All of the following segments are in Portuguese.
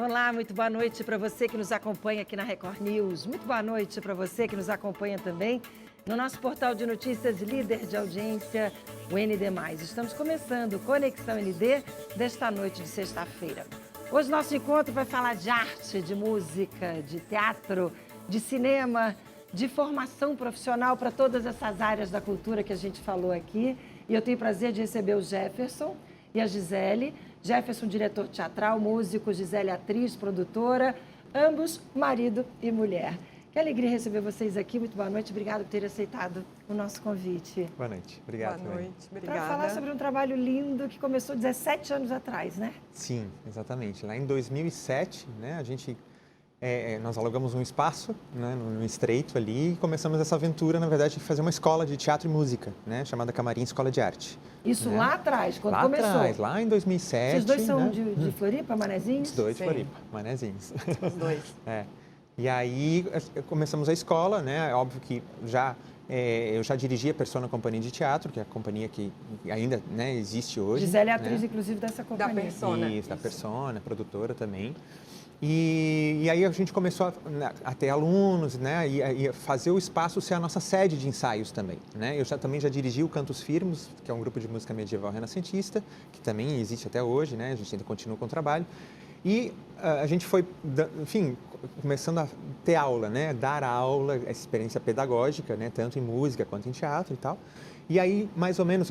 Olá, muito boa noite para você que nos acompanha aqui na Record News. Muito boa noite para você que nos acompanha também no nosso portal de notícias líder de audiência, o ND+. Estamos começando o Conexão ND desta noite de sexta-feira. Hoje nosso encontro vai falar de arte, de música, de teatro, de cinema, de formação profissional para todas essas áreas da cultura que a gente falou aqui. E eu tenho o prazer de receber o Jefferson e a Gisele. Jefferson, diretor teatral, músico, Gisele, atriz, produtora, ambos marido e mulher. Que alegria receber vocês aqui. Muito boa noite. Obrigada por terem aceitado o nosso convite. Boa noite. Obrigado. Boa noite. Obrigada. Para falar sobre um trabalho lindo que começou 17 anos atrás, né? Sim, exatamente. Lá em 2007, né, nós alugamos um espaço, né, no Estreito ali e começamos essa aventura, na verdade, de fazer uma escola de teatro e música, né, chamada Camarim Escola de Arte. Isso né? lá atrás, quando lá começou? Atrás, lá em 2007. Vocês dois são né? de Floripa, Manezinhos? Os dois de Sim. Floripa, Manezinhos. Os dois. E aí começamos a escola, né, óbvio que eu já dirigia a Persona Companhia de Teatro, que é a companhia que ainda, né, existe hoje. Gisele é atriz, né? inclusive, dessa companhia. Da Persona. Isso, da Persona, produtora também. E aí a gente começou a ter alunos, né, e fazer o espaço ser a nossa sede de ensaios também, né? Eu também já dirigi o Cantos Firmos, que é um grupo de música medieval renascentista, que também existe até hoje, né? A gente ainda continua com o trabalho. E a gente foi, enfim, começando a ter aula, né? Dar aula, experiência pedagógica, né? Tanto em música quanto em teatro e tal. E aí, mais ou menos,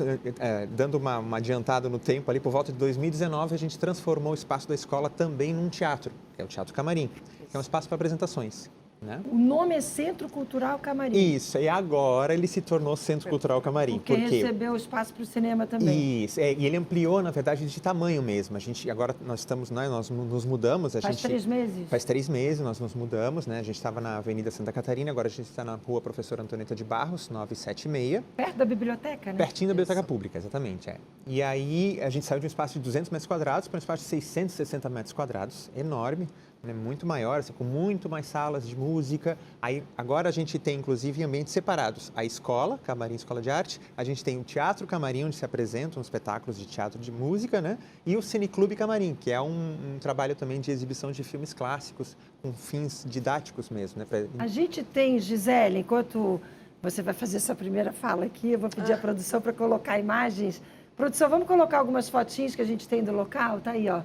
dando uma adiantada no tempo ali, por volta de 2019, a gente transformou o espaço da escola também num teatro, que é o Teatro Camarim, que é um espaço para apresentações. Né? O nome é Centro Cultural Camarim. Isso, e agora ele se tornou Centro Cultural Camarim. Porque recebeu espaço para o cinema também. Isso, e ele ampliou, na verdade, de tamanho mesmo. Agora nós estamos, né, nós nos mudamos. Faz 3 meses? Faz 3 meses nós nos mudamos, né? A gente estava na Avenida Santa Catarina, agora a gente está na Rua Professora Antonieta de Barros, 976. Perto da biblioteca, né? Pertinho da biblioteca pública, exatamente. E aí a gente saiu de um espaço de 200 metros quadrados para um espaço de 660 metros quadrados, enorme. Né, muito maior, assim, com muito mais salas de música. Aí, agora a gente tem, inclusive, ambientes separados. A escola, Camarim Escola de Arte, a gente tem o Teatro Camarim, onde se apresentam espetáculos de teatro de música, né? E o Cineclube Camarim, que é um trabalho também de exibição de filmes clássicos, com fins didáticos mesmo. Né? A gente tem, Gisele, enquanto você vai fazer sua primeira fala aqui, eu vou pedir à produção para colocar imagens. Produção, vamos colocar algumas fotinhas que a gente tem do local? Tá aí, ó.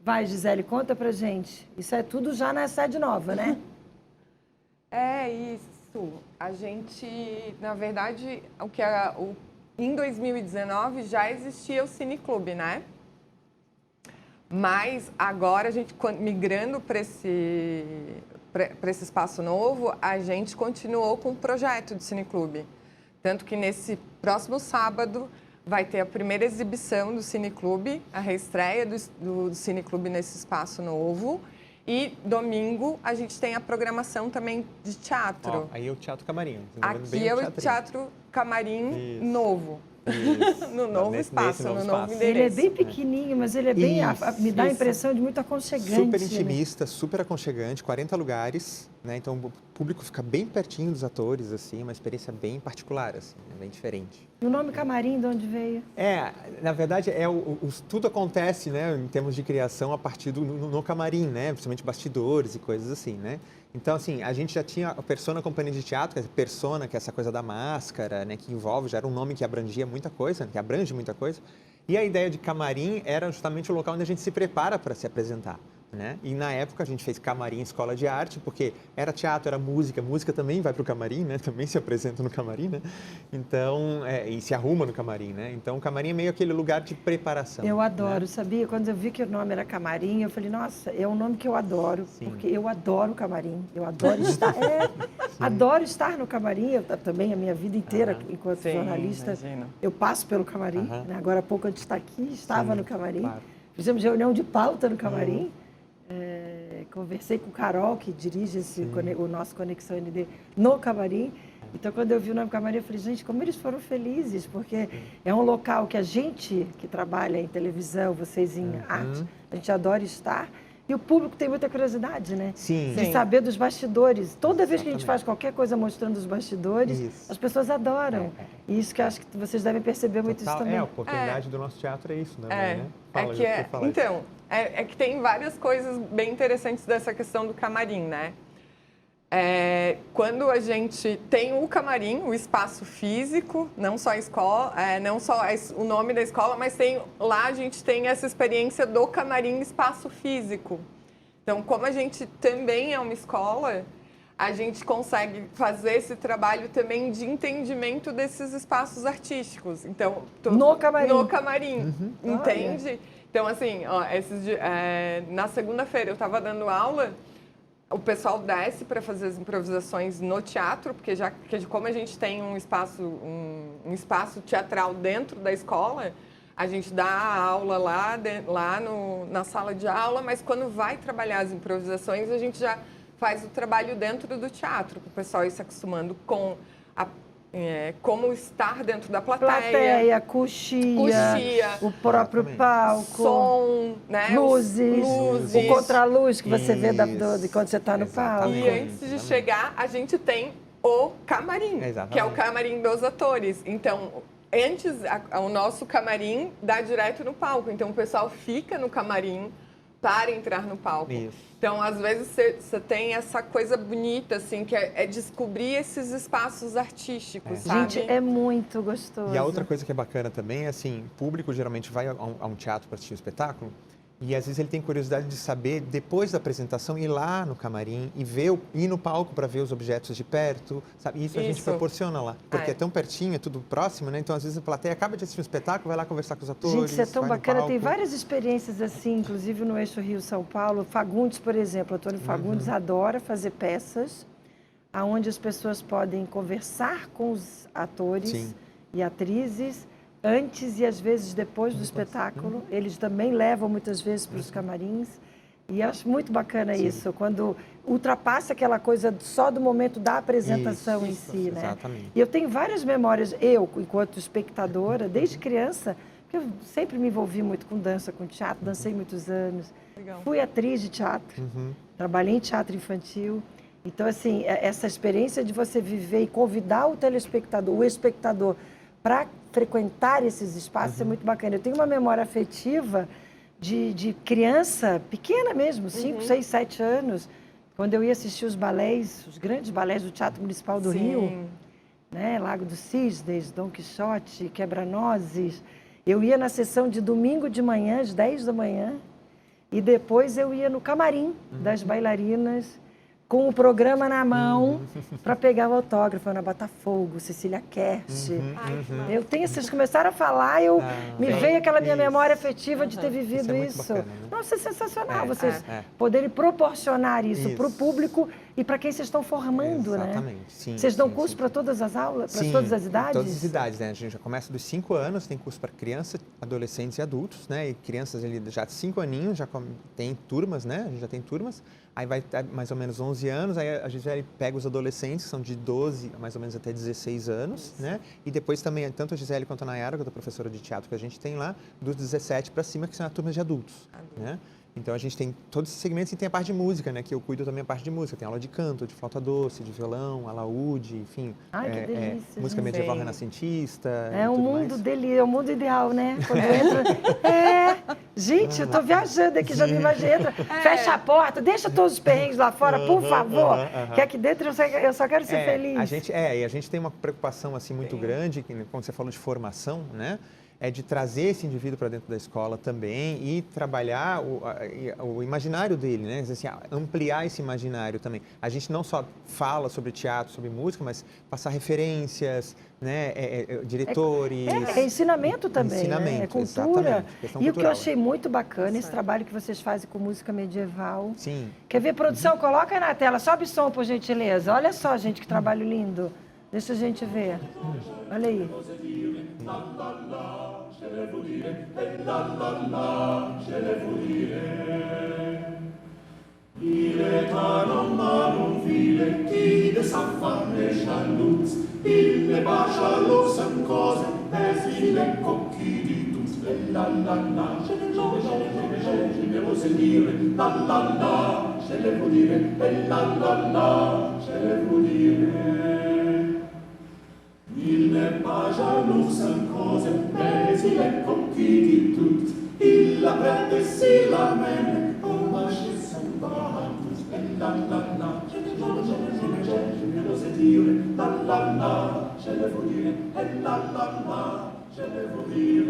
Vai, Gisele, conta pra gente. Isso é tudo já na sede nova, né? É isso. A gente, na verdade, em 2019 já existia o Cineclube, né? Mas agora a gente, migrando para esse espaço novo, a gente continuou com o projeto de Cineclube. Tanto que nesse próximo sábado vai ter a primeira exibição do Cineclube, a reestreia do Cineclube nesse espaço novo. E domingo a gente tem a programação também de teatro. Aí é o Teatro Camarim. Aqui é o Teatro Camarim Isso. novo. Isso. No novo espaço, no novo endereço. Ele é bem pequenininho, mas ele é bem... me dá a isso. impressão de muito aconchegante. Super intimista, super aconchegante, 40 lugares, né? Então o público fica bem pertinho dos atores, assim, uma experiência bem particular, assim, bem diferente. E o nome Camarim, de onde veio? Na verdade, tudo acontece, né, em termos de criação a partir no camarim, né? Principalmente bastidores e coisas assim, né? Então, assim, a gente já tinha a Persona Companhia de Teatro, que é Persona, que é essa coisa da máscara, né, que envolve, já era um nome que abrangia muita coisa, que abrange muita coisa. E a ideia de camarim era justamente o local onde a gente se prepara para se apresentar. Né? E na época a gente fez Camarim Escola de Arte, porque era teatro, era música, música também vai para o camarim, né? Também se apresenta no camarim, né? Então, e se arruma no camarim, né? Então o camarim é meio aquele lugar de preparação. Eu adoro, né? sabia? Quando eu vi que o nome era Camarim, eu falei, nossa, é um nome que eu adoro, porque eu adoro camarim, eu adoro estar, adoro estar no camarim, eu também a minha vida inteira, enquanto jornalista, imagino. eu passo pelo camarim, né? Agora há pouco antes de estar aqui, estava no camarim, claro. fizemos reunião de pauta no camarim. Conversei com o Carol, que dirige o nosso Conexão ND no camarim. Então, quando eu vi o nome Camarim, eu falei, gente, como eles foram felizes, porque é um local que a gente que trabalha em televisão, vocês em arte, a gente adora estar. E o público tem muita curiosidade, né? Sim. De saber dos bastidores. Toda vez que a gente faz qualquer coisa mostrando os bastidores, as pessoas adoram. E isso que eu acho que vocês devem perceber muito isso também. A oportunidade do nosso teatro é isso, né? Fala, Então, É que tem várias coisas bem interessantes dessa questão do camarim, né? Quando a gente tem o camarim, o espaço físico, não só a escola, não só o nome da escola, mas lá a gente tem essa experiência do camarim espaço físico. Então, como a gente também é uma escola, a gente consegue fazer esse trabalho também de entendimento desses espaços artísticos. Então, no camarim. No camarim, entende? Olha. Então, assim, na segunda-feira eu estava dando aula, o pessoal desce para fazer as improvisações no teatro, porque como a gente tem um espaço teatral dentro da escola, a gente dá a aula lá na sala de aula, mas quando vai trabalhar as improvisações, a gente já faz o trabalho dentro do teatro, para o pessoal ir se acostumando com como estar dentro da plateia. Coxia, o próprio palco, som, né? luzes, o contraluz que você vê de quando você está no palco. E antes de chegar, a gente tem o camarim, que é o camarim dos atores. Então, antes, o nosso camarim dá direto no palco. Então, o pessoal fica no camarim para entrar no palco. Isso. Então, às vezes, você tem essa coisa bonita, assim, que é descobrir esses espaços artísticos, sabe? Gente, é muito gostoso. E a outra coisa que é bacana também é, assim, o público geralmente vai a um teatro para assistir o espetáculo e, às vezes, ele tem curiosidade de saber, depois da apresentação, ir lá no camarim e ir no palco para ver os objetos de perto, sabe? Isso a gente proporciona lá, porque é tão pertinho, é tudo próximo, né? Então, às vezes, a plateia acaba de assistir um espetáculo, vai lá conversar com os atores. Gente, isso é tão bacana. Tem várias experiências assim, inclusive no eixo Rio-São Paulo. Fagundes, por exemplo, Antônio Fagundes adora fazer peças onde as pessoas podem conversar com os atores e atrizes antes e às vezes depois do espetáculo. Eles também levam muitas vezes para os camarins. E acho muito bacana isso, quando ultrapassa aquela coisa só do momento da apresentação em si, né? Exatamente. E eu tenho várias memórias, enquanto espectadora, desde criança, porque eu sempre me envolvi muito com dança, com teatro, dancei muitos anos. Legal. Fui atriz de teatro, trabalhei em teatro infantil. Então, assim, essa experiência de você viver e convidar o telespectador, o espectador, para frequentar esses espaços é muito bacana. Eu tenho uma memória afetiva de criança, pequena mesmo, 5, 6, 7 anos, quando eu ia assistir os balés, os grandes balés do Teatro Municipal do Rio, né? Lago dos Cisnes, Dom Quixote, Quebra-Nozes. Eu ia na sessão de domingo de manhã, às 10 da manhã, e depois eu ia no camarim das bailarinas, com o programa na mão, para pegar o autógrafo, Ana Botafogo, Cecília Kersh. Eu tenho, vocês começaram a falar, me veio aquela minha memória afetiva de ter vivido isso. Bacana, né? Nossa, é sensacional vocês poderem proporcionar isso para o público e para quem vocês estão formando, Exatamente. né? Sim, vocês dão curso para todas as aulas, para todas as idades? Todas as idades, né? A gente já começa dos 5 anos, tem curso para crianças, adolescentes e adultos, né? E crianças já de 5 aninhos, já tem turmas, né? A gente já tem turmas. Aí vai mais ou menos 11 anos, aí a Gisele pega os adolescentes, que são de 12 mais ou menos até 16 anos, né? E depois também, tanto a Gisele quanto a Nayara, que é a professora de teatro que a gente tem lá, dos 17 para cima, que são a turma de adultos, né? Então, a gente tem todos esses segmentos e tem a parte de música, né? Que eu cuido também a parte de música. Tem aula de canto, de flauta doce, de violão, alaúde, enfim. Ai, que delícia, música medieval renascentista. É um mundo dele, é o mundo ideal, né? Quando entra... Gente, eu tô viajando aqui, já me imagino. Fecha a porta, deixa todos os perrengues lá fora, por favor. Que aqui dentro eu só quero ser feliz. E a gente tem uma preocupação assim muito grande, quando você falou de formação, né? É de trazer esse indivíduo para dentro da escola também e trabalhar o imaginário dele, né? Assim, ampliar esse imaginário também. A gente não só fala sobre teatro, sobre música, mas passar referências, né? Diretores. É ensinamento também, né? É cultura. E o que eu achei muito bacana, esse trabalho que vocês fazem com música medieval. Sim. Quer ver, produção? Coloca aí na tela, sobe som, por gentileza. Olha só, gente, que trabalho lindo. Deixa a gente ver. Olha aí. Ille tarum marum vile, tides affane shalux, ille bashalux am cose, es ille cocciditus, la la la, je ne vous dire, la je le vous dire, la je le vous dire. Il n'est pas jaloux sans cause, mais il est coquille de tout. Il la prete, si la mène, oh ma chez son bahantus, la la, je ne l'ose dire, la, je ne vous dire, la, je ne vous dire.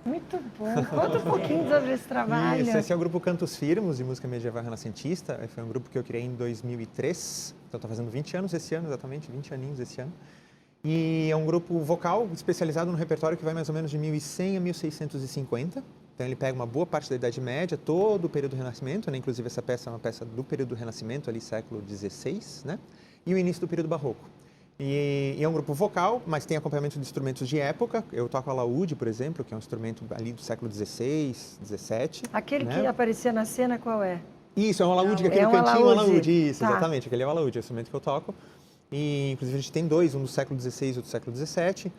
Muito bom. Conta um pouquinho sobre esse trabalho. Isso, esse é o grupo Cantos Firmos, de música medieval renascentista. Foi um grupo que eu criei em 2003, então está fazendo 20 anos esse ano, exatamente, 20 aninhos esse ano. E é um grupo vocal especializado no repertório que vai mais ou menos de 1100 a 1650. Então ele pega uma boa parte da Idade Média, todo o período do Renascimento, né? Inclusive essa peça é uma peça do período do Renascimento, ali século XVI, né? E o início do período Barroco. E é um grupo vocal, mas tem acompanhamento de instrumentos de época. Eu toco alaúde, por exemplo, que é um instrumento ali do século XVI, XVII. Aquele né? que aparecia na cena, qual é? Isso, é um alaúde, aquele é um cantinho alaúde. Isso, Tá. exatamente, aquele é o alaúde, é o instrumento que eu toco. E, inclusive, a gente tem dois, um do século XVI e outro do século XVII.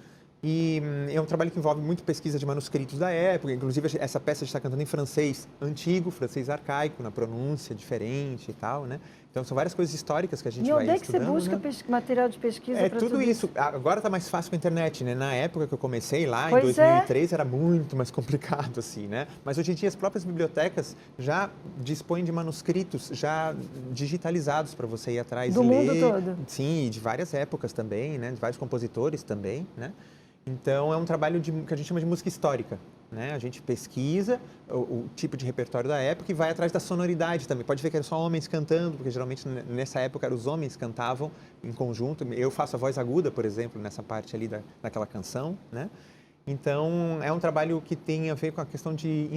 E é um trabalho que envolve muito pesquisa de manuscritos da época. Inclusive, essa peça a gente está cantando em francês antigo, francês arcaico, na pronúncia diferente e tal, né? Então, são várias coisas históricas que a gente E vai onde é que você estudando, busca né? material de pesquisa É para tudo isso. Agora está mais fácil com a internet, né? Na época que eu comecei lá, Pois em 2003, era muito mais complicado, assim, né? Mas hoje em dia as próprias bibliotecas já dispõem de manuscritos já digitalizados para você ir atrás Do e ler. mundo todo. Sim, e de várias épocas também, né? De vários compositores também, né? Então, é um trabalho que a gente chama de música histórica, né? A gente pesquisa o tipo de repertório da época e vai atrás da sonoridade também. Pode ver que eram só homens cantando, porque geralmente nessa época os homens cantavam em conjunto. Eu faço a voz aguda, por exemplo, nessa parte ali daquela canção, né? Então, é um trabalho que tem a ver com a questão de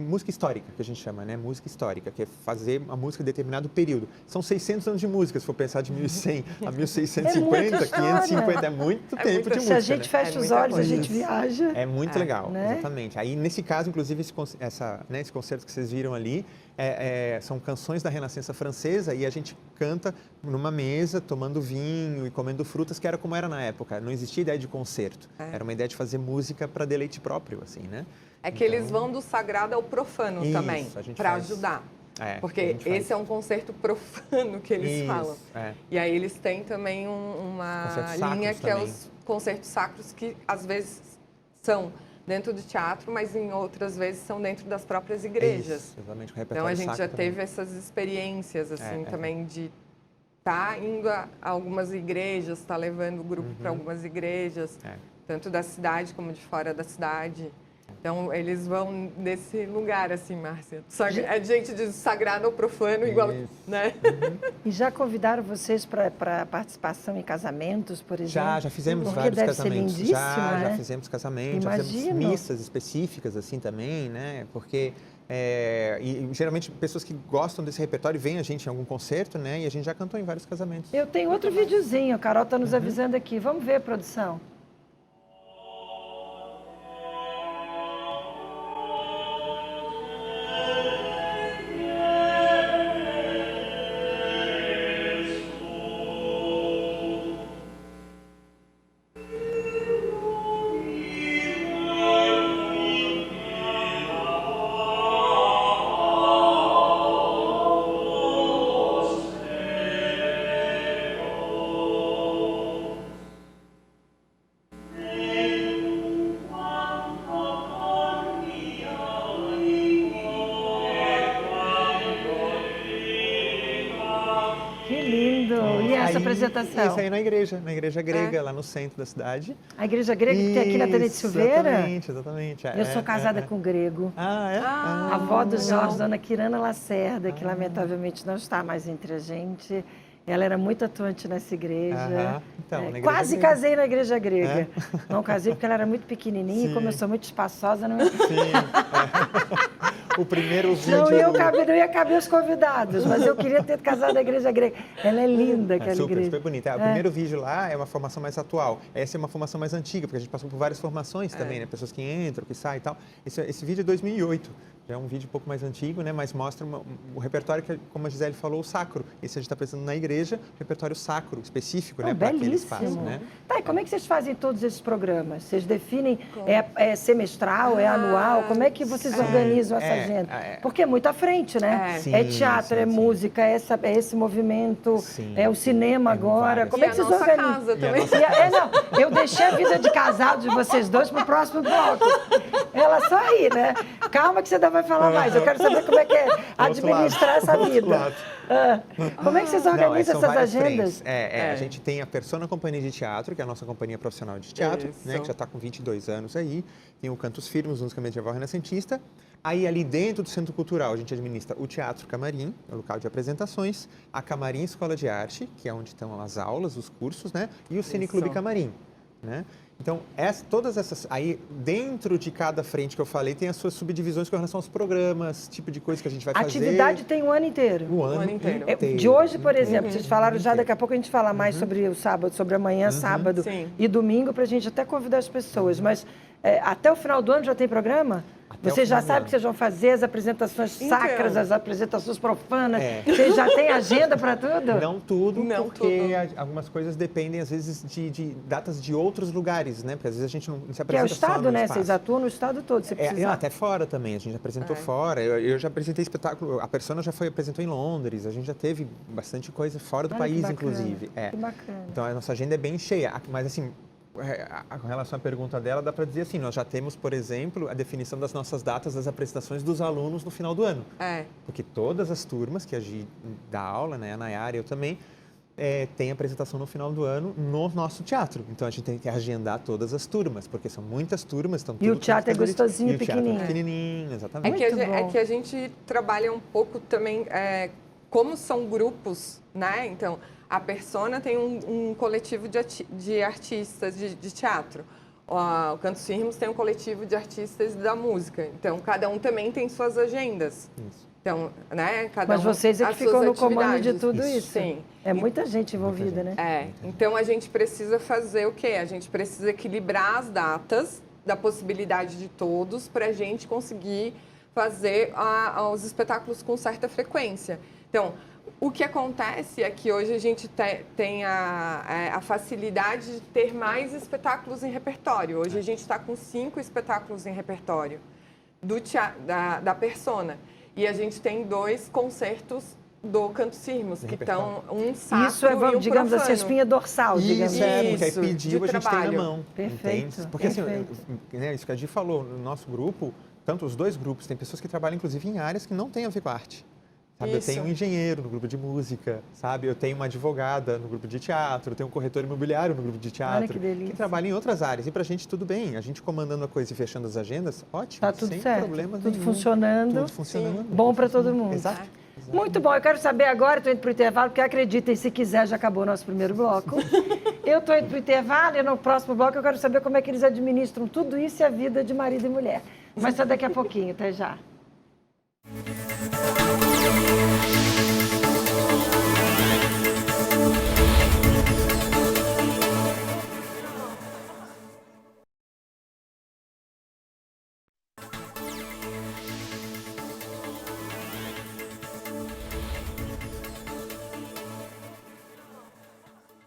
música histórica, que a gente chama, né? Música histórica, que é fazer a música em determinado período. São 600 anos de música, se for pensar de 1100 a 1650, 550, é muito tempo de música. Se a gente fecha os olhos, a gente viaja. É muito legal, né? exatamente. Aí, nesse caso, inclusive, esse concerto que vocês viram ali, são canções da Renascença Francesa e a gente canta numa mesa, tomando vinho e comendo frutas, que era como era na época. Não existia ideia de concerto. Era uma ideia de fazer música para deleite próprio, assim, né? É que eles vão do sagrado ao profano Isso, também, a gente para faz. ajudar. A Porque gente faz. esse é um concerto profano que eles Isso, falam. é. E aí eles têm também uma Concertos linha sacros que é também. os concertos sacros, que às vezes são dentro do teatro, mas em outras vezes são dentro das próprias igrejas. Isso, exatamente, o Então repertório a gente já sacro também. teve essas experiências assim É. também de estar indo a algumas igrejas, estar levando o grupo para algumas igrejas, tanto da cidade como de fora da cidade. Então eles vão nesse lugar assim, Márcia. A gente diz sagrado ou profano igual, Isso. né? E já convidaram vocês para participação em casamentos, por exemplo? Já fizemos Porque vários deve casamentos. ser lindíssimo, já né? fizemos casamentos, já Imagino. fizemos missas específicas assim também, né? Porque e geralmente pessoas que gostam desse repertório vêm a gente em algum concerto, né? E a gente já cantou em vários casamentos. Eu tenho outro videozinho, a Carol está nos avisando aqui. Vamos ver, produção. Que lindo! E essa apresentação? Isso aí na igreja grega, lá no centro da cidade. A igreja grega que tem aqui na Tenente Isso, Silveira? Exatamente. Eu sou casada com grego. A avó do Jorge, Dona Quirana Lacerda, que lamentavelmente não está mais entre a gente. Ela era muito atuante nessa igreja. Então, na igreja quase grega. casei na igreja grega. Não casei porque ela era muito pequenininha e como eu sou muito espaçosa, não, O primeiro vídeo... não ia caber os convidados, mas eu queria ter casado na igreja grega. Ela é linda, aquela igreja. Super bonita. O primeiro vídeo lá é uma formação mais atual. Essa é uma formação mais antiga, porque a gente passou por várias formações também, né? Pessoas que entram, que saem e tal. Esse vídeo é 2008. Já é um vídeo um pouco mais antigo, né? Mas mostra o repertório que, como a Gisele falou, o sacro. Esse a gente está pensando na igreja, repertório sacro, específico, né? Para aquele espaço, né? Tá, e como é que vocês fazem todos esses programas? Vocês definem, é semestral, é anual? Como é que vocês organizam essa agenda? Porque é muito à frente, né? Sim, É teatro, sim, é sim. música, é esse movimento, Sim, é o cinema tem agora. vários. Como é que E a vocês nossa organizam? casa também. Não, eu deixei a vida de casado de vocês dois para o próximo bloco. Ela só ri, né? Calma que você ainda vai falar mais. Eu quero saber como é que é administrar essa vida. Como é que vocês organizam essas agendas? A gente tem a Persona Companhia de Teatro, que é a nossa companhia profissional de teatro, né, que já está com 22 anos aí. Tem o Cantos Firmes, música medieval renascentista. Aí, ali dentro do Centro Cultural, a gente administra o Teatro Camarim, é o local de apresentações, a Camarim Escola de Arte, que é onde estão as aulas, os cursos, né? E o Cineclube Camarim, né? Então, todas essas... Aí, dentro de cada frente que eu falei, tem as suas subdivisões com relação aos programas, tipo de coisa que a gente vai fazer. A atividade tem o ano inteiro. O ano inteiro. De hoje, por exemplo, vocês falaram já, daqui a pouco a gente fala mais sobre o sábado, sobre amanhã, sábado e domingo, para a gente até convidar as pessoas. Mas até o final do ano já tem programa? Vocês já sabem que vocês vão fazer as apresentações sacras, as apresentações profanas? Vocês já têm agenda para tudo? Não tudo, porque algumas coisas dependem, às vezes, de datas de outros lugares, né? Porque às vezes a gente não se apresenta que é o Estado, só no né? espaço. Vocês atuam no Estado todo, se precisar. Até fora também, a gente já apresentou fora. Eu já apresentei espetáculo, a Persona já apresentou em Londres, a gente já teve bastante coisa fora do país, inclusive. Que bacana. Então, a nossa agenda é bem cheia, mas assim... Com relação à pergunta dela, dá para dizer assim, nós já temos, por exemplo, a definição das nossas datas das apresentações dos alunos no final do ano. Porque todas as turmas que a Gi dá aula, né, a Nayara e eu também, tem apresentação no final do ano no nosso teatro. Então, a gente tem que agendar todas as turmas, porque são muitas turmas. Estão e o teatro é gostosinho, pequenininho. Pequenininho, exatamente. É que a gente trabalha um pouco também, como são grupos, né? Então, a Persona tem um coletivo de artistas de teatro. O Cantos Firmes tem um coletivo de artistas da música. Então, cada um também tem suas agendas. Isso. Então, né? Mas vocês é que ficam no comando de tudo isso. Sim. É muita gente envolvida, né? Então, a gente precisa fazer o quê? A gente precisa equilibrar as datas da possibilidade de todos para a gente conseguir fazer os espetáculos com certa frequência. Então, o que acontece é que hoje a gente tem a facilidade de ter mais espetáculos em repertório. Hoje a gente está com 5 espetáculos em repertório da Persona. E a gente tem 2 concertos do Cantos Firmes, que estão um sacro isso é, e um digamos profano. assim, a espinha dorsal, digamos assim. Porque aí pediu, a gente tem na mão. Perfeito. Entende? Porque assim, isso que a Gi falou, no nosso grupo, tanto os 2 grupos, tem pessoas que trabalham inclusive em áreas que não têm a ver com a arte. Sabe? Eu tenho um engenheiro no grupo de música, sabe? Eu tenho uma advogada no grupo de teatro, eu tenho um corretor imobiliário no grupo de teatro, que trabalha em outras áreas. E pra gente tudo bem, a gente comandando a coisa e fechando as agendas, ótimo, tá tudo sem certo, problemas tudo nenhum. funcionando, tudo funcionando, bom para todo mundo. Exato. Muito bom, eu quero saber agora, estou indo para o intervalo, porque acreditem, se quiser, já acabou o nosso primeiro bloco. Eu estou indo para o intervalo e no próximo bloco eu quero saber como é que eles administram tudo isso e a vida de marido e mulher. Mas só daqui a pouquinho, até já.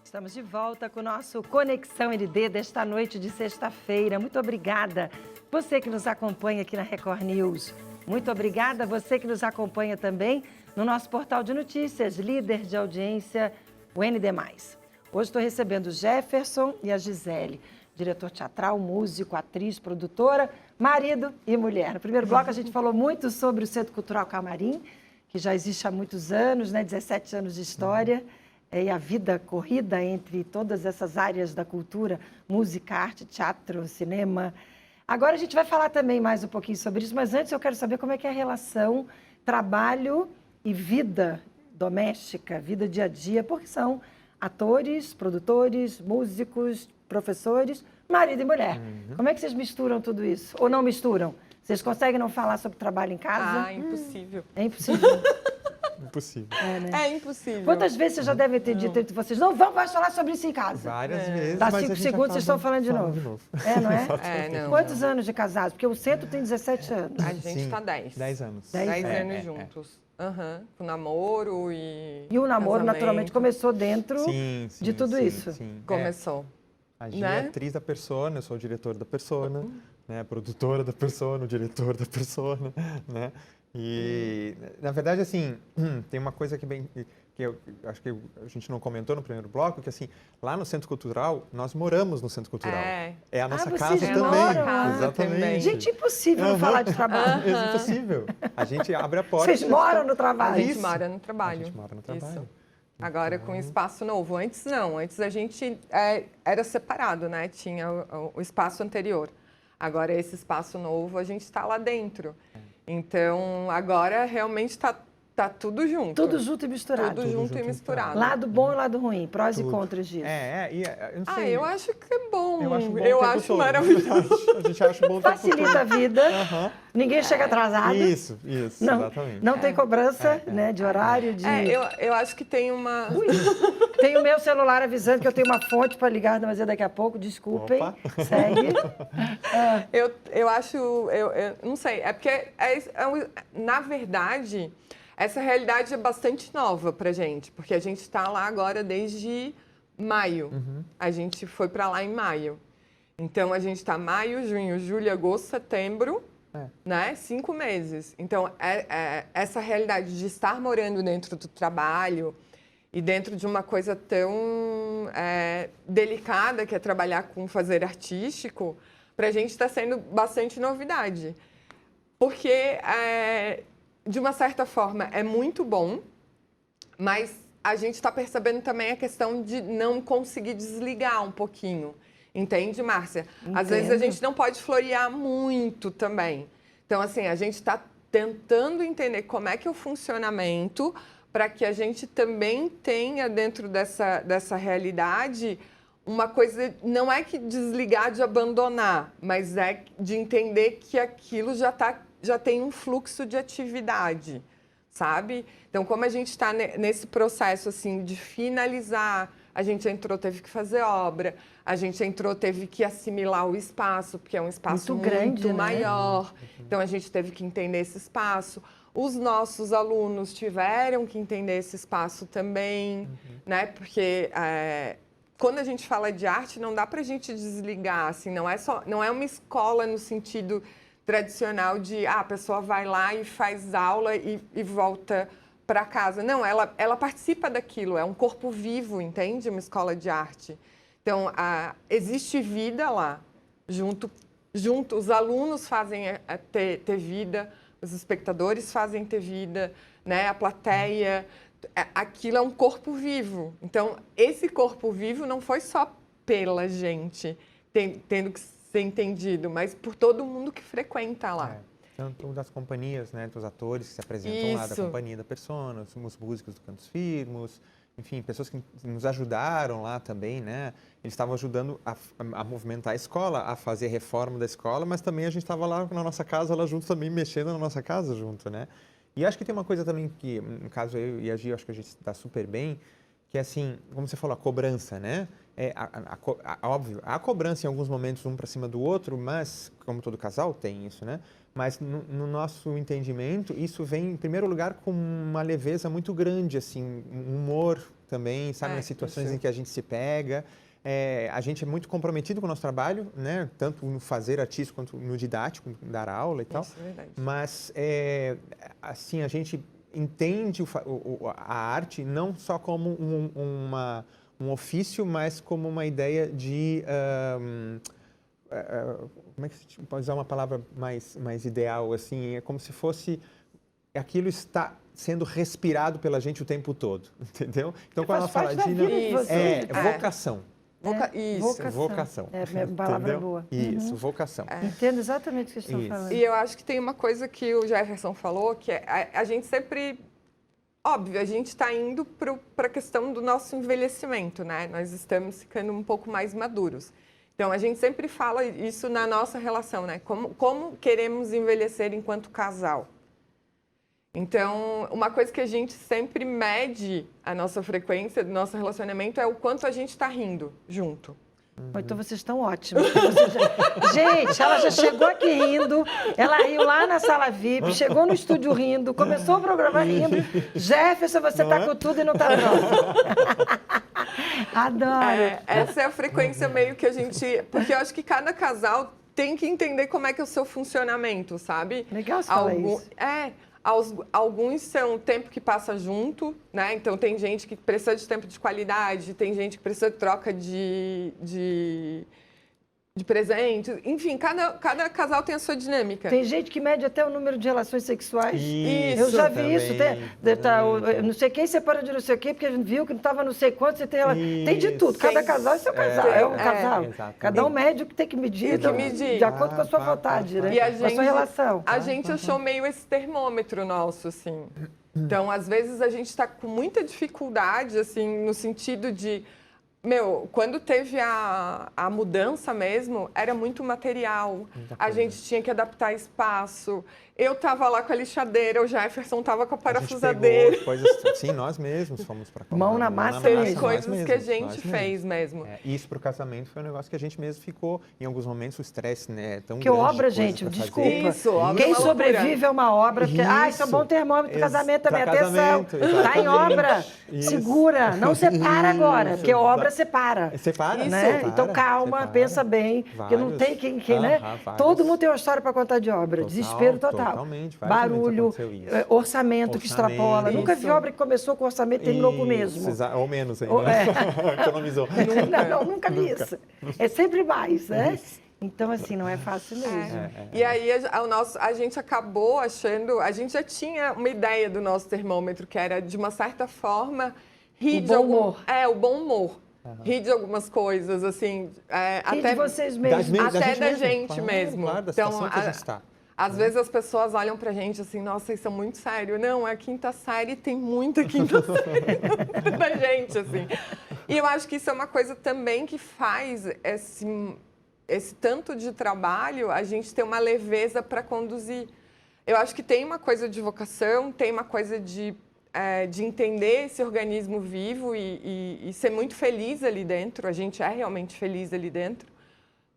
Estamos de volta com o nosso Conexão ND desta noite de sexta-feira. Muito obrigada você que nos acompanha aqui na Record News. Muito obrigada você que nos acompanha também no nosso portal de notícias, líder de audiência, o ND+. Hoje estou recebendo o Jefferson e a Gisele, diretor teatral, músico, atriz, produtora, marido e mulher. No primeiro bloco a gente falou muito sobre o Centro Cultural Camarim, que já existe há muitos anos, né? 17 anos de história. E a vida corrida entre todas essas áreas da cultura, música, arte, teatro, cinema. Agora a gente vai falar também mais um pouquinho sobre isso, mas antes eu quero saber como é que é a relação trabalho e vida doméstica, vida dia a dia, porque são atores, produtores, músicos, professores, marido e mulher. Como é que vocês misturam tudo isso? Ou não misturam? Vocês conseguem não falar sobre trabalho em casa? Impossível. É impossível. Impossível. Né? É impossível. Quantas vezes vocês já devem ter dito entre vocês, não, vamos falar sobre isso em casa? Várias vezes. Dá mas 5 a gente segundos, vocês estão acaba falando de novo. Não é? Não. Quantos anos de casados? Porque o centro tem 17 anos. A gente está 10. 10 anos. 10 anos juntos. Com namoro e E o namoro, casamento. naturalmente, começou dentro de tudo isso. Sim. Começou. A Gi é atriz da Persona, eu sou o diretor da Persona, né? Produtora da Persona, o diretor da Persona, né? E, na verdade, assim, tem uma coisa que que eu acho que a gente não comentou no primeiro bloco, que assim, lá no Centro Cultural, nós moramos no Centro Cultural. É a nossa casa vocês também. moram lá Exatamente. também. Gente, impossível não falar de trabalho. É impossível. A gente abre a porta. Vocês moram no A trabalho. gente mora no trabalho. A gente mora no trabalho. Isso. Agora com espaço novo. Antes não, antes a gente era separado, né? Tinha o espaço anterior. Agora esse espaço novo a gente está lá dentro. Então agora realmente está tudo junto. Tudo junto e misturado. Tudo junto e misturado. Lado bom e lado ruim, prós Tudo. e contras disso. Eu não sei. Eu acho que é bom. Eu acho bom o Eu tempo acho todo. maravilhoso. A gente acha bom o tempo Facilita a vida, ninguém chega atrasado. Isso, Não, exatamente. não tem cobrança né, de horário, de... Eu acho que tem uma... Tem o meu celular avisando que eu tenho uma fonte para ligar, mas é daqui a pouco, desculpem. Opa. Segue. Eu acho, eu não sei, é porque, na verdade, essa realidade é bastante nova pra gente, porque a gente está lá agora desde maio. A gente foi para lá em maio. Então, a gente está maio, junho, julho, agosto, setembro, né? 5 meses. Então, essa realidade de estar morando dentro do trabalho e dentro de uma coisa tão delicada, que é trabalhar com fazer artístico, para a gente está sendo bastante novidade. Porque, de uma certa forma, é muito bom, mas a gente está percebendo também a questão de não conseguir desligar um pouquinho. Entende, Márcia? Entendo. Às vezes a gente não pode florear muito também. Então, assim, a gente está tentando entender como é que é o funcionamento para que a gente também tenha dentro dessa realidade uma coisa, não é que desligar de abandonar, mas é de entender que aquilo já tem um fluxo de atividade, sabe? Então, como a gente está nesse processo assim de finalizar, a gente entrou, teve que fazer obra, a gente entrou, teve que assimilar o espaço, porque é um espaço Muito grande, né? maior, então a gente teve que entender esse espaço. Os nossos alunos tiveram que entender esse espaço também, né? Porque quando a gente fala de arte, não dá para a gente desligar, assim, não é uma escola no sentido tradicional de a pessoa vai lá e faz aula e volta para casa. Não, ela participa daquilo, é um corpo vivo, entende? Uma escola de arte. Então, existe vida lá, junto os alunos fazem ter vida, os espectadores fazem ter vida, né? A plateia, aquilo é um corpo vivo. Então, esse corpo vivo não foi só pela gente tendo que ser entendido, mas por todo mundo que frequenta lá. Tanto das companhias, né, dos atores que se apresentam lá, da companhia da Persona, os músicos do Cantos Firmos, enfim, pessoas que nos ajudaram lá também, né? Eles estavam ajudando a movimentar a escola, a fazer reforma da escola, mas também a gente estava lá na nossa casa, lá junto também, mexendo na nossa casa junto, né? E acho que tem uma coisa também que, no caso eu e a Gi, acho que a gente está super bem, que é assim, como você falou, a cobrança, né? Óbvio, há cobrança em alguns momentos um para cima do outro, mas, como todo casal tem isso, né? Mas no nosso entendimento, isso vem, em primeiro lugar, com uma leveza muito grande, assim, um humor também, sabe? Nas situações em que a gente se pega. A gente é muito comprometido com o nosso trabalho, né? Tanto no fazer artístico quanto no didático, dar aula e tal. Isso é verdade. Mas, assim, a gente entende a arte não só como um ofício, mas como uma ideia de... como é que se pode usar uma palavra mais ideal, assim? É como se fosse... Aquilo está sendo respirado pela gente o tempo todo, entendeu? Então, quando ela fala de... vocação. Isso. Vocação. É uma palavra entendeu? boa. Isso, vocação. Entendo exatamente o que vocês estão falando. E eu acho que tem uma coisa que o Jefferson falou, que a gente sempre... Óbvio, a gente está indo para a questão do nosso envelhecimento, né? Nós estamos ficando um pouco mais maduros. Então, a gente sempre fala isso na nossa relação, né? Como queremos envelhecer enquanto casal. Então, uma coisa que a gente sempre mede a nossa frequência do nosso relacionamento é o quanto a gente está rindo junto. Então vocês estão ótimos. Gente, ela já chegou aqui rindo, ela riu lá na sala VIP, chegou no estúdio rindo, começou o programa rindo. Jefferson, você está com tudo e não está pronto. Adoro. Essa é a frequência meio que a gente... Porque eu acho que cada casal tem que entender como é que é o seu funcionamento, sabe? Legal você falar isso. Alguns são o tempo que passa junto, né? Então, tem gente que precisa de tempo de qualidade, tem gente que precisa de troca de presentes. Enfim, cada casal tem a sua dinâmica. Tem gente que mede até o número de relações sexuais. Isso Eu já vi também. isso. Não sei quem separa de não sei o quê, porque viu que não estava não sei quanto. Você tem de tudo. Cada casal é seu casal. É um casal. Exatamente. Cada um mede o que tem que medir. De acordo com a sua vontade, né? E com a sua relação. A gente achou meio esse termômetro nosso, assim. Então, às vezes, a gente está com muita dificuldade, assim, no sentido de... quando teve a mudança mesmo, era muito material. A gente tinha que adaptar espaço. Eu estava lá com a lixadeira, o Jefferson estava com a parafusadeira. A gente pegou coisas, sim, nós mesmos fomos para Mão na massa Tem mesmo. coisas que a gente fez mesmo. Isso para o casamento foi um negócio que a gente mesmo ficou, em alguns momentos, o estresse, né, tão Porque grande. obra, de coisas gente, pra desculpa. fazer. Isso, obra Quem é uma loucura. sobrevive é uma obra. Porque, isso é um bom termômetro para casamento também. Pra Atenção. casamento, Está em obra. Isso. Segura. Não separa agora. Porque obra separa. Separa, Né? separa, Então, calma, separa. pensa bem. Porque não tem quem né? Vários. Todo mundo tem uma história para contar de obra. Desespero total. Totalmente. Vários Barulho, momentos aconteceu isso. orçamento que extrapola. Isso. Nunca vi obra que começou com orçamento e terminou com o mesmo. Ou menos ainda. Economizou. Não, nunca vi isso. É sempre mais, né? Então, assim, não é fácil mesmo. E aí, a gente acabou achando... A gente já tinha uma ideia do nosso termômetro, que era, de uma certa forma, rir O de bom humor. o bom humor. Rir de algumas coisas, assim... Rir até de vocês mesmos. Até da gente mesmo. Claro, da Então, situação que a gente está. Às vezes as pessoas olham pra gente assim, nossa, isso é muito sério. Não, é a quinta série, tem muita quinta série da gente, assim. E eu acho que isso é uma coisa também que faz esse tanto de trabalho, a gente ter uma leveza para conduzir. Eu acho que tem uma coisa de vocação, tem uma coisa de entender esse organismo vivo e ser muito feliz ali dentro. A gente é realmente feliz ali dentro.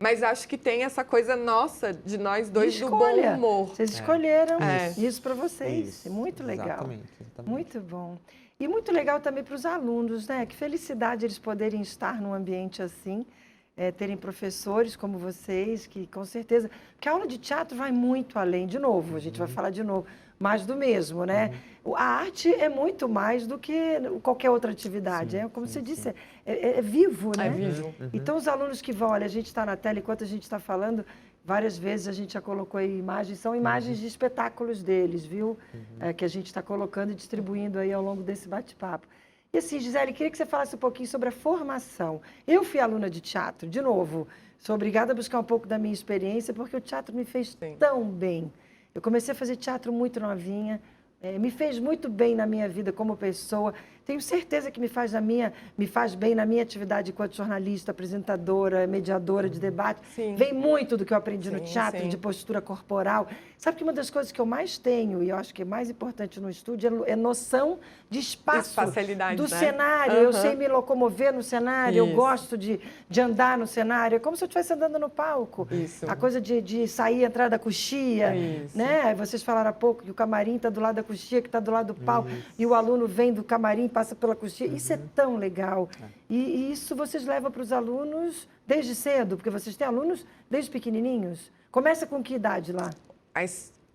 Mas acho que tem essa coisa nossa, de nós dois, do bom humor. Vocês escolheram isso para vocês. Isso. Muito legal. Exatamente. Muito bom. E muito legal também para os alunos, né? Que felicidade eles poderem estar num ambiente assim, terem professores como vocês, que com certeza... Porque a aula de teatro vai muito além, de novo, a gente vai falar de novo, mais do mesmo, né? A arte é muito mais do que qualquer outra atividade. Como você disse, é vivo, né? É vivo. Então, os alunos que vão, olha, a gente está na tela, enquanto a gente está falando, várias vezes a gente já colocou aí imagens, são imagens de espetáculos deles, viu? Que a gente está colocando e distribuindo aí ao longo desse bate-papo. E assim, Gisele, queria que você falasse um pouquinho sobre a formação. Eu fui aluna de teatro, de novo, sou obrigada a buscar um pouco da minha experiência, porque o teatro me fez tão bem. Eu comecei a fazer teatro muito novinha, me fez muito bem na minha vida como pessoa. Tenho certeza que me faz bem na minha atividade enquanto jornalista, apresentadora, mediadora de debate. Sim. Vem muito do que eu aprendi no teatro, sim. de postura corporal. Sabe que uma das coisas que eu mais tenho, e eu acho que é mais importante no estúdio, é noção de espaço, espacialidade, do né? cenário. Eu sei me locomover no cenário, eu Isso. gosto de andar no cenário. É como se eu estivesse andando no palco. Isso. A coisa de sair e entrar da coxia, Isso. né? Vocês falaram há pouco que o camarim está do lado da coxia, que está do lado do palco, e o aluno vem do camarim, passa pela coxia. Isso é tão legal. E isso vocês levam para os alunos desde cedo, porque vocês têm alunos desde pequenininhos. Começa com que idade lá?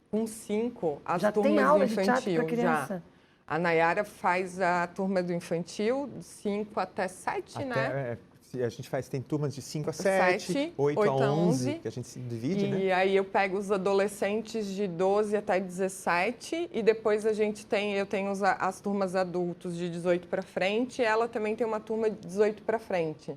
Com 5, as Já turmas tem aula do de teatro infantil. para criança? Já. A Nayara faz a turma do infantil, de 5 até 7, né? A gente tem turmas de 5 a 7, 8 a 11, que a gente se divide, né? E aí eu pego os adolescentes de 12 até 17 e depois eu tenho as turmas adultos de 18 para frente e ela também tem uma turma de 18 para frente.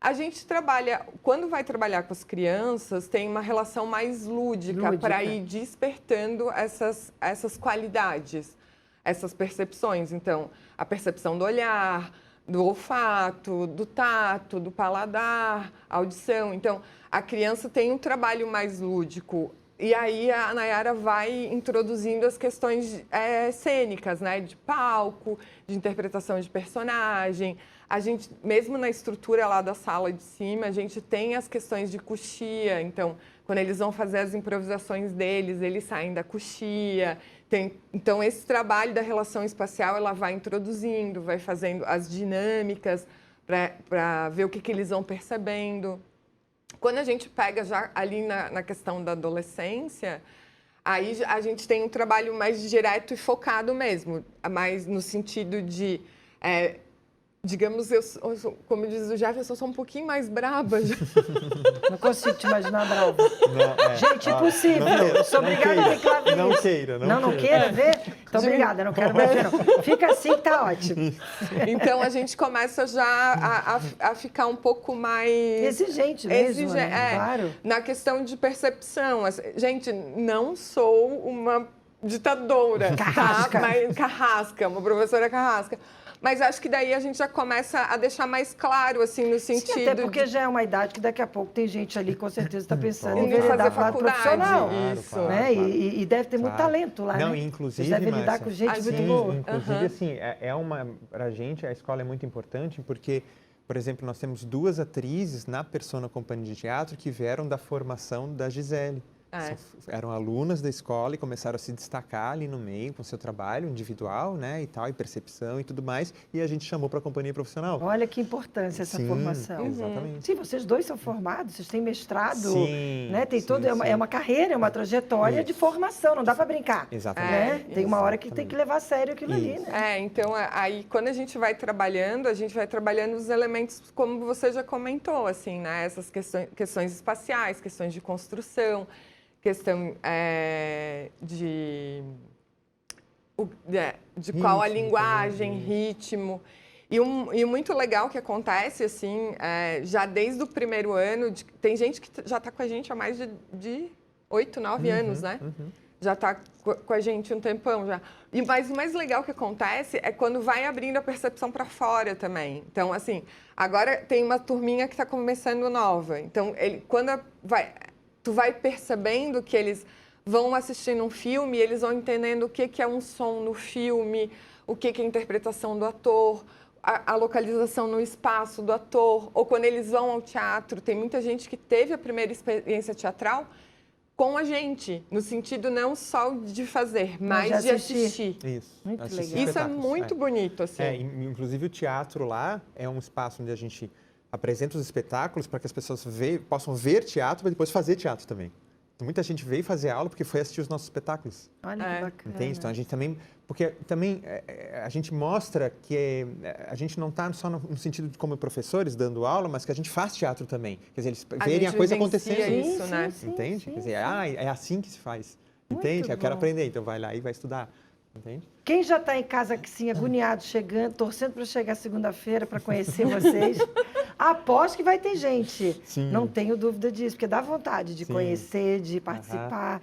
A gente trabalha, quando vai trabalhar com as crianças, tem uma relação mais lúdica. Para ir despertando essas qualidades, essas percepções. Então, a percepção do olhar, do olfato, do tato, do paladar, audição. Então, a criança tem um trabalho mais lúdico. E aí a Nayara vai introduzindo as questões cênicas, né? De palco, de interpretação de personagem. A gente, mesmo na estrutura lá da sala de cima, a gente tem as questões de coxia. Então, quando eles vão fazer as improvisações deles, eles saem da coxia. Então, esse trabalho da relação espacial, ela vai introduzindo, vai fazendo as dinâmicas para ver o que eles vão percebendo. Quando a gente pega já ali na questão da adolescência, Aí a gente tem um trabalho mais direto e focado mesmo, mais no sentido de, digamos, como diz o Jefferson, eu sou um pouquinho mais braba. Não consigo te imaginar brava. Não, Gente, impossível. Eu sou obrigada a ter que lá ver não isso. queira, Não queira ver? Então, obrigada, não quero mais ver, não. Fica assim que tá ótimo. Então, a gente começa já a ficar um pouco mais... Exigente mesmo, né? Claro. Na questão de percepção. Gente, não sou uma ditadora, Carrasca. tá? Mas, carrasca, uma professora carrasca. Mas acho que daí a gente já começa a deixar mais claro, assim, no sentido... Sim, até porque já é uma idade que daqui a pouco tem gente ali, com certeza, está pensando em Em fazer enveredar para o lado faculdade, profissional. isso. Né? E deve ter muito talento lá, Não, né? inclusive, Vocês devem lidar Márcia, com gente sim, muito boa. Inclusive, assim, pra gente, a escola é muito importante porque, por exemplo, nós temos 2 atrizes na Persona Companhia de Teatro que vieram da formação da Gisele. Eram alunas da escola e começaram a se destacar ali no meio com o seu trabalho individual, né, e tal, e percepção e tudo mais, e a gente chamou para a companhia profissional. Olha que importância essa formação. Exatamente. Sim, vocês dois são formados, vocês têm mestrado, Sim, né? Tem sim, todo, sim. É uma carreira, é uma trajetória de formação, não dá para brincar. Exatamente. Né? Tem uma hora que tem que levar a sério aquilo ali, né? Então, aí quando a gente vai trabalhando os elementos, como você já comentou, assim, né? Essas questões espaciais, questões de construção, questão de qual a linguagem, ritmo. E muito legal que acontece, assim, já desde o primeiro ano, tem gente que já está com a gente há mais de 8, 9 anos, né? Já está com a gente um tempão já. Mas o mais legal que acontece é quando vai abrindo a percepção para fora também. Então, assim, agora tem uma turminha que está começando nova. Então, tu vai percebendo que eles vão assistindo um filme e eles vão entendendo o que é um som no filme, o que é a interpretação do ator, a localização no espaço do ator. Ou quando eles vão ao teatro, tem muita gente que teve a primeira experiência teatral com a gente, no sentido não só de fazer, mas de assistir. Isso. Muito legal. Isso é muito bonito, assim. Inclusive o teatro lá é um espaço onde a gente apresenta os espetáculos para que as pessoas possam ver teatro, mas depois fazer teatro também. Muita gente veio fazer aula porque foi assistir os nossos espetáculos. Olha que bacana. Entende? Então a gente também... Porque também a gente mostra que a gente não está só no sentido de como professores dando aula, mas que a gente faz teatro também. Quer dizer, eles verem a coisa acontecendo. Isso, né? Entende? Quer dizer, é assim que se faz. Entende? Eu quero aprender, então vai lá e vai estudar. Entende? Quem já está em casa assim, agoniado, chegando, torcendo para chegar segunda-feira para conhecer vocês, aposto que vai ter gente. Sim. Não tenho dúvida disso, porque dá vontade de conhecer, de participar.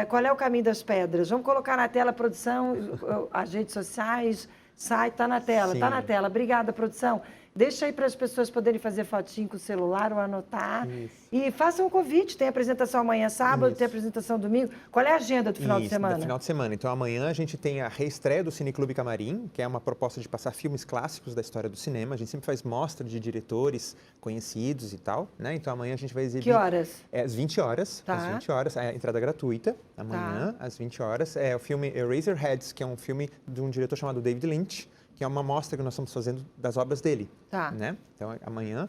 Qual é o caminho das pedras? Vamos colocar na tela, produção, as redes sociais, site, está na tela, está na tela. Obrigada, produção. Deixa aí para as pessoas poderem fazer fotinho com o celular ou anotar. Isso. E façam um convite. Tem apresentação amanhã, sábado, tem apresentação domingo. Qual é a agenda do final de semana? Do final de semana. Então, amanhã a gente tem a reestreia do Cineclube Camarim, que é uma proposta de passar filmes clássicos da história do cinema. A gente sempre faz mostra de diretores conhecidos e tal, né? Então, amanhã a gente vai exibir... Que horas? Às 20 horas. Tá. Às 20 horas. É a entrada gratuita. Amanhã, às 20 horas. É o filme Eraserheads, que é um filme de um diretor chamado David Lynch, que é uma mostra que nós estamos fazendo das obras dele. Tá. Né? Então, amanhã,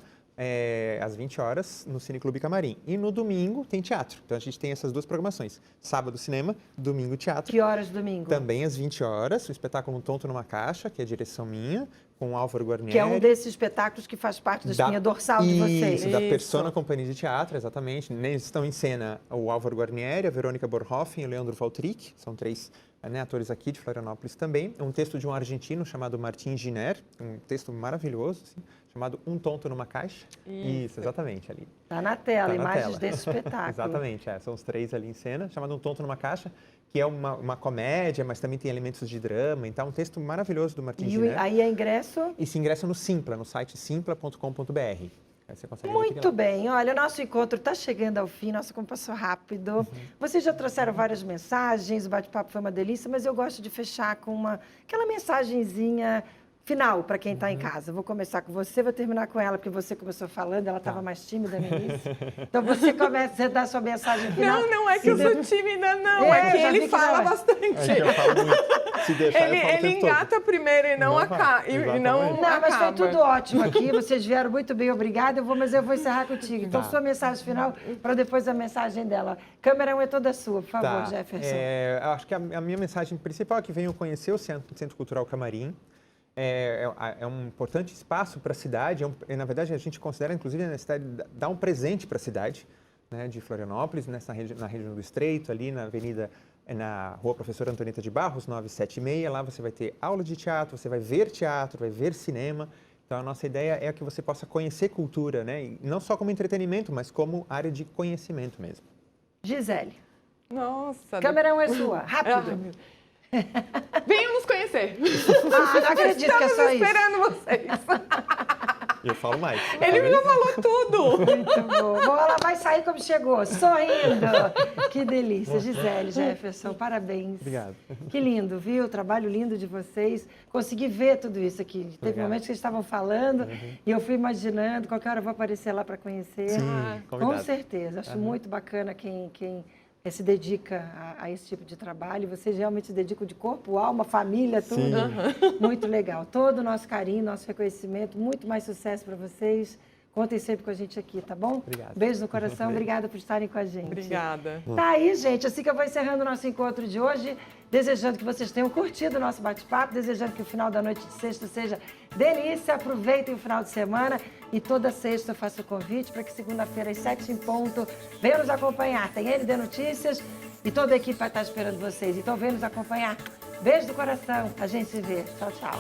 às 20 horas, no Cineclube Camarim. E no domingo tem teatro. Então, a gente tem essas 2 programações. Sábado, cinema, domingo, teatro. Que horas domingo? Também às 20 horas, o espetáculo Um Tonto Numa Caixa, que é a direção minha, com o Álvaro Guarnieri. Que é um desses espetáculos que faz parte da espinha dorsal de vocês. Isso, da Persona Companhia de Teatro, exatamente. Neles estão em cena o Álvaro Guarnieri, a Verônica Borhoffen e o Leandro Valtric. São 3 atores aqui de Florianópolis também. É um texto de um argentino chamado Martin Giner, um texto maravilhoso, assim, chamado Um Tonto Numa Caixa. Isso, exatamente, ali. Está na tela, imagens tela. desse espetáculo. Exatamente, são os 3 ali em cena, chamado Um Tonto Numa Caixa, que é uma comédia, mas também tem elementos de drama. Então, um texto maravilhoso do Martin Giner. E aí é ingresso? E se ingressa no Simpla, no site simpla.com.br. Muito bem, olha, o nosso encontro está chegando ao fim, nossa, como passou rápido. Vocês já trouxeram várias mensagens, o bate-papo foi uma delícia, mas eu gosto de fechar com aquela mensagenzinha final para quem está em casa. Vou começar com você, vou terminar com ela, porque você começou falando, ela estava mais tímida no início. Então você começa a dar sua mensagem final. Não é que eu sou tímida, não. É que já vi ele que fala não é. bastante. É que eu falo muito. Se deixar, eu falo o Ele tempo todo. engata primeiro e não Não acaba. vai, E não exatamente. Não, mas foi acaba. tudo ótimo aqui. Vocês vieram muito bem, obrigada. Mas eu vou encerrar contigo. Então, Tá. sua mensagem final para depois a mensagem dela. Câmera 1 é toda sua, por favor, Jefferson. Eu acho que a minha mensagem principal é que venham conhecer o Centro Cultural Camarim. É um importante espaço para a cidade. Na verdade, a gente considera, inclusive, a necessidade de dar um presente para a cidade, né, de Florianópolis, na região do Estreito, ali na Rua Professora Antonieta de Barros, 976. Lá você vai ter aula de teatro, você vai ver teatro, vai ver cinema. Então, a nossa ideia é que você possa conhecer cultura, né? E não só como entretenimento, mas como área de conhecimento mesmo. Gisele, Nossa. câmera 1 é sua, rápido. Venham nos conhecer. Ah, não acredito que é só Estamos isso. esperando vocês. E eu falo mais. Ele já falou tudo. Muito bom. Bom, ela vai sair como chegou, sorrindo. Que delícia. Gisele, Jefferson, parabéns. Obrigado. Que lindo, viu? Trabalho lindo de vocês. Consegui ver tudo isso aqui. Teve Obrigado. momentos que eles estavam falando e eu fui imaginando, qualquer hora eu vou aparecer lá para conhecer. Sim, Com convidado. certeza. Acho muito bacana quem se dedica a esse tipo de trabalho. Vocês realmente se dedicam de corpo, alma, família, tudo. Muito legal. Todo o nosso carinho, nosso reconhecimento. Muito mais sucesso para vocês. Contem sempre com a gente aqui, tá bom? Obrigado. Beijo no coração. Obrigada por estarem com a gente. Obrigada. Tá aí, gente. Assim que eu vou encerrando o nosso encontro de hoje, desejando que vocês tenham curtido o nosso bate-papo, desejando que o final da noite de sexta seja delícia. Aproveitem o final de semana e toda sexta eu faço o convite para que segunda-feira, às 7 em ponto, venham nos acompanhar. Tem ND Notícias e toda a equipe vai estar esperando vocês. Então, venham nos acompanhar. Beijo do coração. A gente se vê. Tchau, tchau.